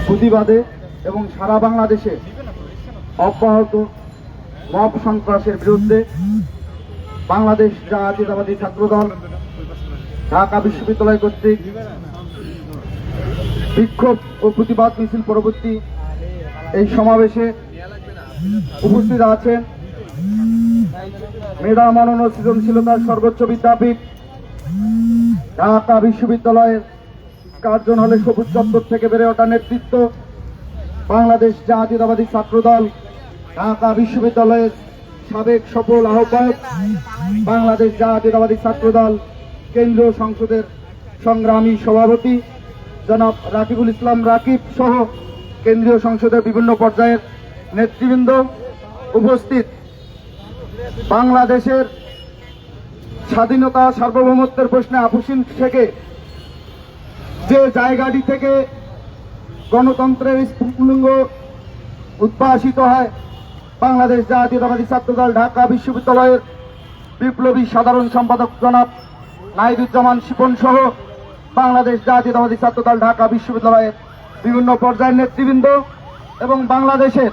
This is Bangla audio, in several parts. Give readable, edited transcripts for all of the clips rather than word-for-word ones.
প্রতিবাদে এবং সারা বাংলাদেশে অব্যাহত মব সন্ত্রাসের বিরুদ্ধে বাংলাদেশ জাতীয়তাবাদী ছাত্রদল ঢাকা বিশ্ববিদ্যালয় কর্তৃক বিক্ষোভ ও প্রতিবাদ মিছিল পরবর্তী এই সমাবেশে উপস্থিত আছেন মেধা মানন ও সৃজনশীলতার সর্বোচ্চ বিদ্যাপীঠ ঢাকা বিশ্ববিদ্যালয়ের কার্জন হলে সবুজ চত্বর থেকে বেড়ে ওঠা নেতৃত্ব, বাংলাদেশ জাতীয়তাবাদী ছাত্রদল ঢাকা বিশ্ববিদ্যালয়ের সাবেক সফল আহ্বায়ক, বাংলাদেশ জাতীয়তাবাদী ছাত্রদল কেন্দ্রীয় সংসদের সংগ্রামী সভাপতি জনাব রাকিবুল ইসলাম রাকিব সহ কেন্দ্রীয় সংসদের বিভিন্ন পর্যায়ের নেতৃবৃন্দ উপস্থিত। বাংলাদেশের স্বাধীনতা সার্বভৌমত্বের প্রশ্নে আপোষহীন থেকে যে জায়গাটি থেকে গণতন্ত্রের স্ফুলিঙ্গ উদ্ভাসিত হয়, বাংলাদেশ জাতীয়তাবাদী ছাত্রদল ঢাকা বিশ্ববিদ্যালয়ের বিপ্লবী সাধারণ সম্পাদক জনাব নাহিদুজ্জামান শিপন সহ বাংলাদেশ জাতীয়তাবাদী ছাত্রদল ঢাকা বিশ্ববিদ্যালয়ের বিভিন্ন পর্যায়ের নেতৃবৃন্দ এবং বাংলাদেশের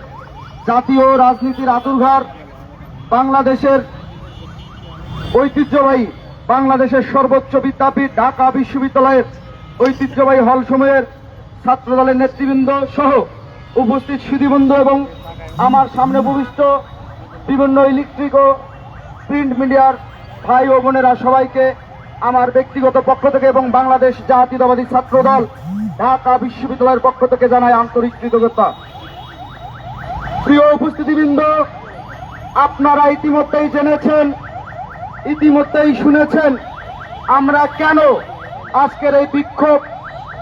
জাতীয় রাজনীতির আতুরঘর, বাংলাদেশের ঐতিহ্যবাহী বাংলাদেশের সর্বোচ্চ বিদ্যাপীঠ ঢাকা বিশ্ববিদ্যালয়ের ঐতিহ্যবাহী হলসমূহের ছাত্রদলের নেতৃবৃন্দ সহ উপস্থিত সুধীবৃন্দ এবং আমার সামনে উপবিষ্ট বিভিন্ন ইলেকট্রিক ও প্রিন্ট মিডিয়ার ভাই ও বোনেরা, সবাইকে আমার ব্যক্তিগত পক্ষ থেকে এবং বাংলাদেশ জাতীয়তাবাদী ছাত্রদল ঢাকা বিশ্ববিদ্যালয়ের পক্ষ থেকে জানাই আন্তরিক কৃতজ্ঞতা। প্রিয় উপস্থিতিবৃন্দ, আপনারা ইতিমধ্যেই জেনেছেন, ইতিমধ্যেই শুনেছেন আমরা কেন আজকের এই বিক্ষোভ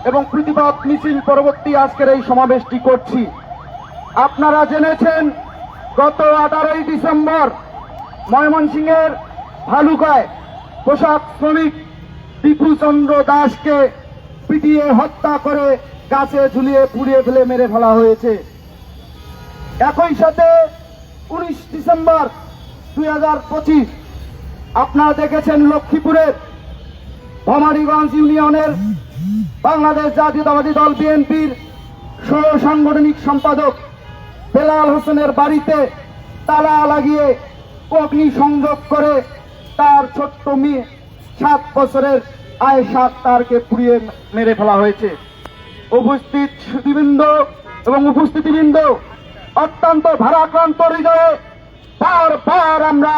এবং প্রতিবাদ মিছিল পরবর্তী আজকের এই সমাবেশটি করছি। আপনারা জেনেছেন গত 18ই ডিসেম্বর ময়মনসিংহের ভালুকায় পোশাক শ্রমিক দীপু চন্দ্র দাসকে পিটিয়ে হত্যা করে গাছে ঝুলিয়ে পুড়িয়ে ফেলে মেরে ফেলা হয়েছে। একই সাথে 19 ডিসেম্বর 2025 আপনারা দেখেছেন লক্ষ্মীপুরের ভমারীগঞ্জ ইউনিয়নের বাংলাদেশ জাতীয়তাবাদী দল বিএনপির সহ সাংগঠনিক সম্পাদক বেলাল হোসেনের বাড়িতে তালা লাগিয়ে অগ্নি সংযোগ করে তার ছোট্ট মেয়ে 7 বছরের আয়েশা আক্তারকে পুড়িয়ে মেরে ফেলা হয়েছে। উপস্থিত সুধীবৃন্দ এবং উপস্থিতিবৃন্দ, অত্যন্ত ভারাক্রান্ত হৃদয়ে বারবার আমরা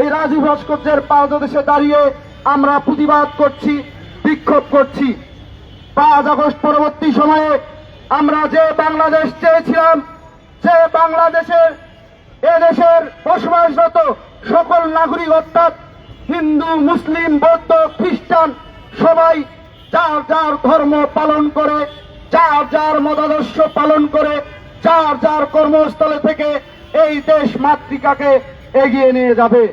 এই রাজু ভাস্কর্যের পাদদেশে দাঁড়িয়ে আমরা প্রতিবাদ করছি, বিক্ষোভ করছি। 5 আগস্ট পরবর্তী সময়ে আমরা যে বাংলাদেশ চেয়েছিলাম, যে বাংলাদেশের এদেশের বসবাসরত সকল নাগরিক অর্থাৎ হিন্দু, মুসলিম, বৌদ্ধ, খ্রিস্টান সবাই যার যার ধর্ম পালন করে, যার যার মতাদর্শ পালন করে, যার যার কর্মস্থলে থেকে এই দেশ মাতৃকাকে এগিয়ে নিয়ে যাবে।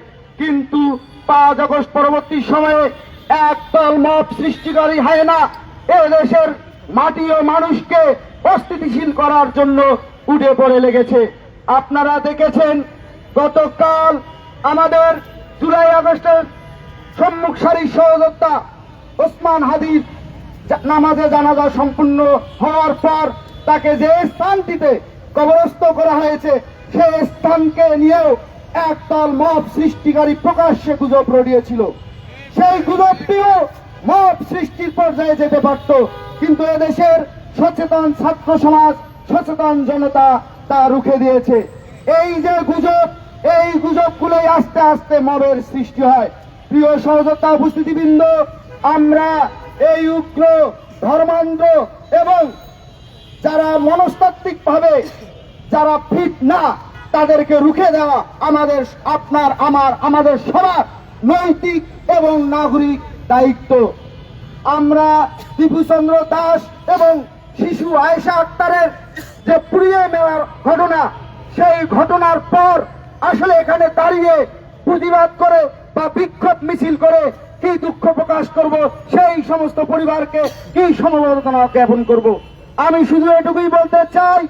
কিন্তু 5 আগস্ট পরবর্তী সময়ে একদল মব সৃষ্টিকারী হায়না এ দেশের মাটি ও মানুষকে অস্থিতিশীল করার জন্য উঠে পড়ে লেগেছে। আপনারা দেখেছেন গতকাল আমাদের জুলাই আগস্টের সম্মুখ সারির সহযোদ্ধা ওসমান হাদির নামাজে জানাজা সম্পূর্ণ হওয়ার পর তাকে যে স্থানটিতে কবরস্থ করা হয়েছে সেই স্থানকে নিয়েও একদল মব সৃষ্টিকারী প্রকাশ্যে গুজব রটিয়েছিল। সেই গুজবটিও মব সৃষ্টির পর্যায়ে যেতে পারত, কিন্তু এদেশের সচেতন ছাত্র সমাজ, সচেতন জনতা তা রুখে দিয়েছে। এই যে গুজব, এই গুজবগুলোই আস্তে আস্তে মবের সৃষ্টি হয়। প্রিয় সহযোদ্ধা উপস্থিতিবৃন্দ, আমরা এই উগ্র ধর্মান্ধ এবং যারা মনস্তাত্ত্বিক ভাবে যারা ফিট না তাদেরকে রুখে দেওয়া আমাদের, আপনার, আমাদের সবার নৈতিক এবং নাগরিক দায়িত্ব। আমরা দীপুচন্দ্র দাস এবং শিশু আয়েশা আক্তারের যে পুড়িয়ে মেলার ঘটনা, সেই ঘটনার পর আসলে এখানে দাঁড়িয়ে প্রতিবাদ করে বা বিক্ষোভ মিছিল করে কি দুঃখ প্রকাশ করব, সেই সমস্ত পরিবারকে কি সমবেদনা জ্ঞাপন করব। আমি শুধু এটুকুই বলতে চাই,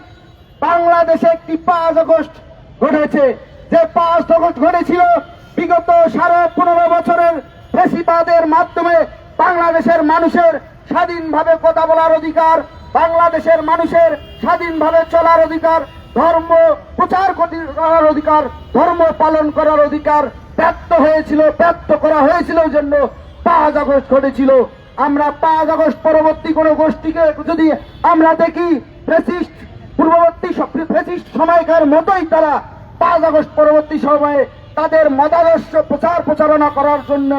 বাংলাদেশে একটি 5 আগস্ট ঘটেছে। যে 5 আগস্ট ঘটেছিল বিগত 15.5 বছরের ফ্যাসিবাদের মাধ্যমে বাংলাদেশের মানুষের স্বাধীনভাবে কথা বলার অধিকার, বাংলাদেশের মানুষের স্বাধীনভাবে চলার অধিকার, ধর্ম প্রচার করার অধিকার, ধর্ম পালন করার অধিকার ব্যর্থ করা হয়েছিল জন্য 5 আগস্ট ঘটেছিল। আমরা 5 আগস্ট পরবর্তী কোন গোষ্ঠীকে যদি আমরা দেখি, পূর্ববর্তী ফ্যাসিস্ট সময়কার মতোই তারা 5 আগস্ট পরবর্তী সময়ে তাদের মতাদর্শ প্রচারণা করার জন্য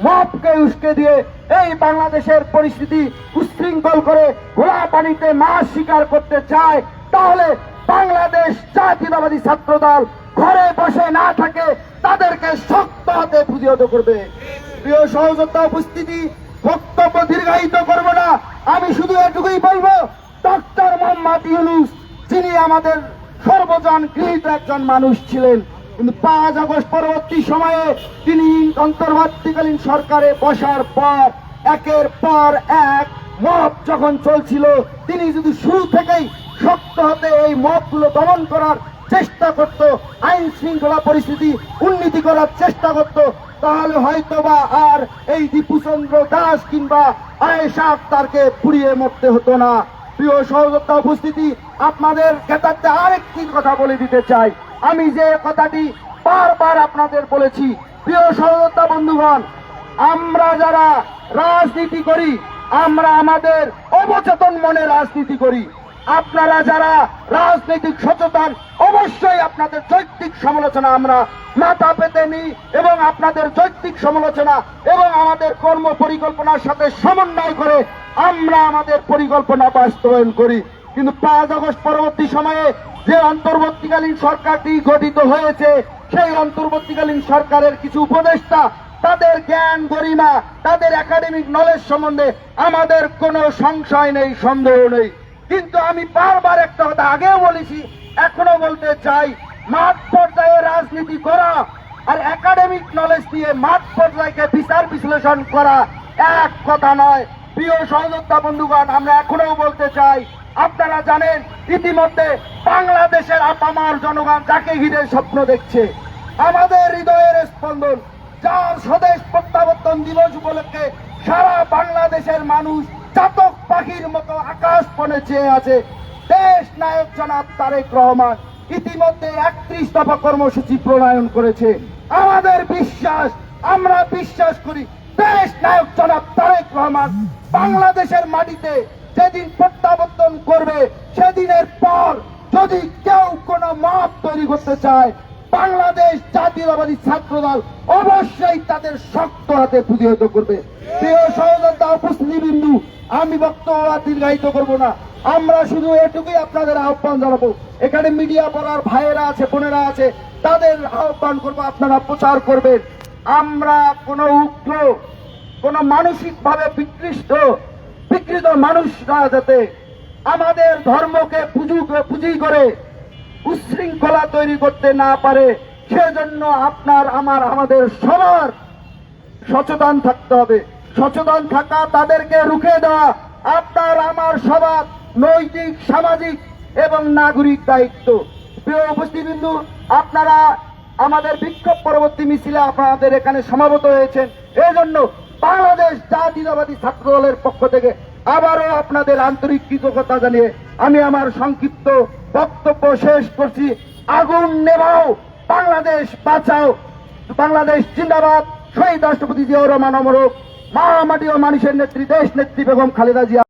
মবকে উস্কে দিয়ে এই বাংলাদেশের পরিস্থিতি উচ্ছৃঙ্খল করে ঘোলা পানিতে মাছ শিকার করতে চায়, তাহলে বাংলাদেশ জাতীয়তাবাদী ছাত্রদল ঘরে বসে না থাকে, তাদেরকে শক্ত হাতে প্রতিহত করবে। প্রিয় সহযোদ্ধা উপস্থিতি, বক্তব্য দীর্ঘায়িত করব না, আমি শুধু এটুকুই বলবো, ডক্টর মোহাম্মদ ইউনূস যিনি আমাদের সর্বজন গৃহীত একজন মানুষ ছিলেন, কিন্তু 5 আগস্ট পরবর্তী সময়ে তিনি অন্তর্বর্তীকালীন সরকারে বসার পর একের পর এক মব যখন চলছিল, তিনি যদি শুরু থেকেই শক্ত হাতে এই মবগুলো দমন করার চেষ্টা করত, আইন শৃঙ্খলা পরিস্থিতি উন্নতি করার চেষ্টা করত, তাহলে হয়তোবা আর এই দীপুচন্দ্র দাস কিংবা আয়েশা আক্তারকে পুড়িয়ে মরতে হতো না। প্রিয় সহযোদ্ধা উপস্থিতি, আপনাদের ক্ষেত্রে আরেকটি কথা বলে দিতে চাই, আমি যে কথাটি বারবার আপনাদের বলেছি। প্রিয় সহযোদ্ধা বন্ধুগণ, আমরা যারা রাজনীতি করি, আমরা আমাদের অবচেতন মনে রাজনীতি করি। আপনারা যারা রাজনৈতিক সচেতন, অবশ্যই আপনাদের যৌক্তিক সমালোচনা আমরা মাথা পেতে নিই এবং আপনাদের যৌক্তিক সমালোচনা এবং আমাদের কর্ম পরিকল্পনার সাথে সমন্বয় করে আমরা আমাদের পরিকল্পনা বাস্তবায়ন করি। কিন্তু 5 আগস্ট পরবর্তী সময়ে যে অন্তর্বর্তীকালীন সরকারটি গঠিত হয়েছে, সেই অন্তর্বর্তীকালীন সরকারের কিছু উপদেষ্টা, তাদের জ্ঞান গরিমা, তাদের একাডেমিক নলেজ সম্বন্ধে আমাদের কোনো সংশয় নেই, সন্দেহ নেই। কিন্তু আমি বারবার একটা কথা আগেও বলেছি, এখনো বলতে চাই, মাঠ পর্যায়ে রাজনীতি করা আর একাডেমিক নলেজ দিয়ে মাঠ পর্যায়কে বিচার বিশ্লেষণ করা এক কথা নয়। প্রিয় সহযোদ্ধা বন্ধুগণ, আমরা এখনো বলতে চাই, আপনারা জানেন ইতিমধ্যে বাংলাদেশের আপামার জনগণ যাকে ঘিরে স্বপ্ন দেখছে, আমাদের হৃদয়ের স্পন্দন, যার স্বদেশ প্রত্যাবর্তন দিবস উপলক্ষে সারা বাংলাদেশের মানুষ চাতক পাখির মতো আকাশ পণে চেয়ে আছে, দেশ নায়ক জনাব তারেক রহমান ইতিমধ্যে 31 দফা কর্মসূচি প্রণয়ন করেছে। আমাদের বিশ্বাস, আমরা বিশ্বাস করি, দেশ নায়ক জনাব তারেক রহমান বাংলাদেশের মাটিতে যেদিন প্রত্যাবর্তন করবে, সেদিনের পর যদি কেউ কোনো মব তৈরি করতে চায়, বাংলাদেশ জাতীয়তাবাদী ছাত্রদল অবশ্যই তাদের শক্ত হাতে প্রতিহত করবে। প্রিয় সহযোদ্ধা উপস্থিতিবৃন্দ, আমি বক্তব্য দীর্ঘায়িত করব না, আমরা শুধু এটুকুই আপনাদের আহ্বান জানাবো, এখানে মিডিয়া পড়ার ভাইয়েরা আছে, বোনেরা আছে, তাদের আহ্বান করবো আপনারা প্রচার করবেন। আমরা কোনো উগ্র, কোনো মানসিক ভাবে বিকৃত মানুষরা যাতে আমাদের ধর্মকে পুঁজি করে উচ্ছৃঙ্খলা তৈরি করতে না পারে, সেজন্য আমাদের সবার সচেতন থাকতে হবে। সচেতন থাকা, তাদেরকে রুখে দেওয়া আপনার আমার সবার নৈতিক, সামাজিক এবং নাগরিক দায়িত্ব। প্রিয় উপস্থিতিবৃন্দ, আপনারা আমাদের বিক্ষোভ পরবর্তী মিছিলে আপনাদের এখানে সমাবেত হয়েছেন, এজন্য বাংলাদেশ জাতীয়তাবাদী ছাত্র দলের পক্ষ থেকে আবারও আপনাদের আন্তরিক কৃতজ্ঞতা জানিয়ে আমি আমার সংক্ষিপ্ত বক্তব্য শেষ করছি। আগুন নেভাও, বাংলাদেশ বাঁচাও, বাংলাদেশ জিন্দাবাদ, শহীদ রাষ্ট্রপতি জিয়াউর রহমান অমর হোক, মা মাটি ও মানুষের নেত্রী দেশ নেত্রী বেগম খালেদা জিয়া।